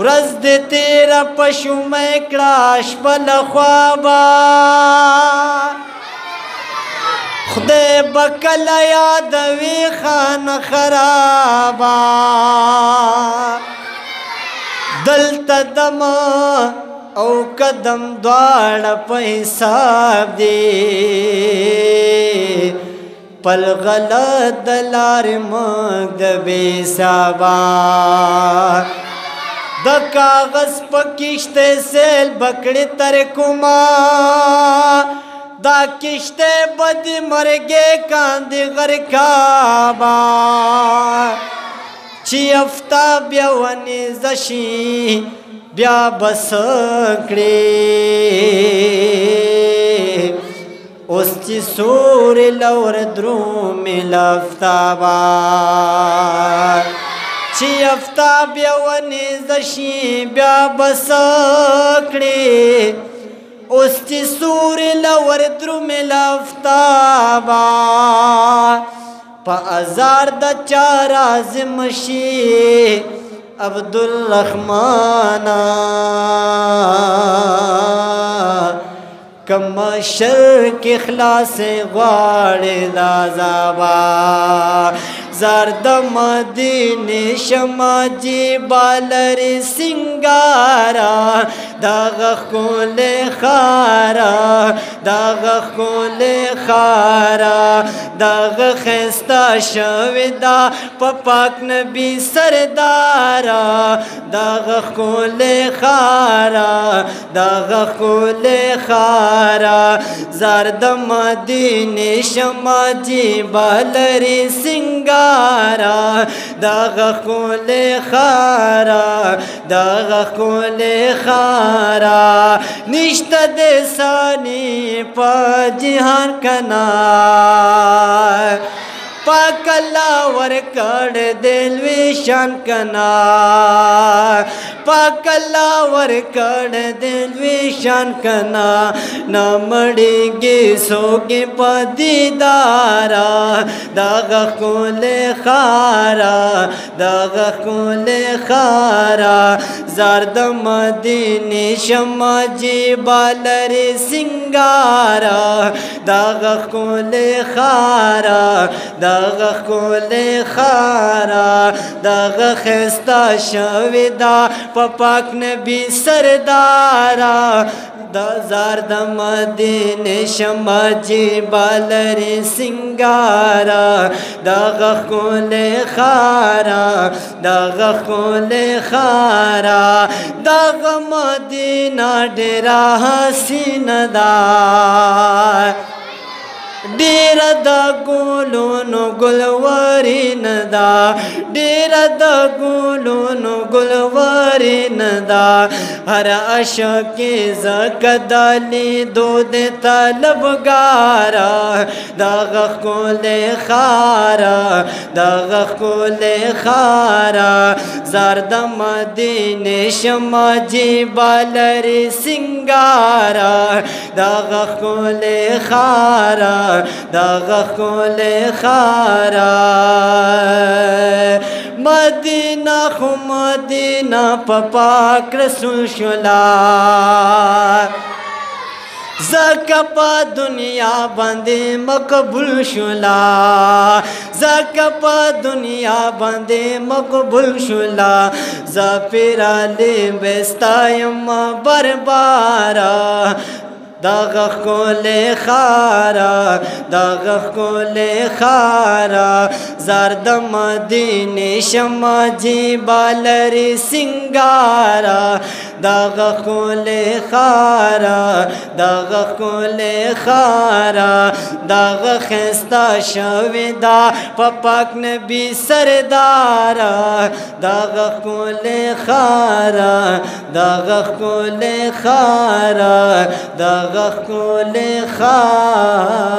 ورځ دې تیره په شومۍ کړه شپه له خوابه خدای به کله یادوي خانه خرابه دلته دم او قدم دواړه په حساب دي پل غلط د لارې موږ د بې حسابه د کاغذ په کښتۍ سیل بکړې تر کومه دا کښتۍ به د مرګې کاندې غرقابه چې افتاب بیا ونیزه شي بیا به څه کړې اوس چې سورې لور درومې له افتابه چې افتاب بیا ونیزه شي بیا به څه کړې اوس چې سورې لور درومې له افتابه په ازار د چا رازم شي عبدالرحمانه کم شر کې خلاص غواړې د عذابه زار د مدینې شمه جیبه لرې سینګاره دغه ښکلې ښاره دغه ښکلې ښاره دغه ښایسته شوې ده په پاک نبي سرداره دغه ښکلې ښاره دغه ښکلې ښاره زار د مدینې شمه جیبه لرې سینګاره دغه ښکلې ښاره دغه ښکلې ښاره نشته د ثاني په جهان کنا پاک الله ورکړ دل وی شان کنا پاک الله ورکړ دل وی شان کنا نمړېږي سوګي په دیدارا دغه ښکلې ښاره دغه ښکلې ښاره زار د مدینې شمه جیبه لرې سینګاره دغه ښکلې ښاره دغه ښکلې ښاره دغه ښایسته شوې ده په پاک نبي سرداره د زار د مدینې شمه جیبه لرې سینګاره دغه ښکلې ښاره دغه ښکلې ښاره دغه مدینه ډېره حسینه ده ډېره د ګلونو ګلورین ده ډېره د ګلونو ګلورین ده هر عاشق زکه د لیدو د طلبګاره دغه ښکلې ښاره دغه ښکلې ښاره زار د مدینې شمه جیبه لرې سینګاره دغه ښکلې ښاره دغه ښکلې ښاره مدینه خو مدینه په پاک رسول شولا زکه په دنیا باندې مقبول شولا زکه په دنیا باندې مقبول شولا زپیرالی بستایم بربارا دغه ښکلې ښاره دغه ښکلې ښاره زار د مدینې شمه جیبه لرې سینګاره دغه ښکلې ښاره دغه ښکلې ښاره دغه ښایسته شوې ده په پاک نبي سرداره دغه ښکلې ښاره دغه ښکلې ښاره دغه ښکلې ښاره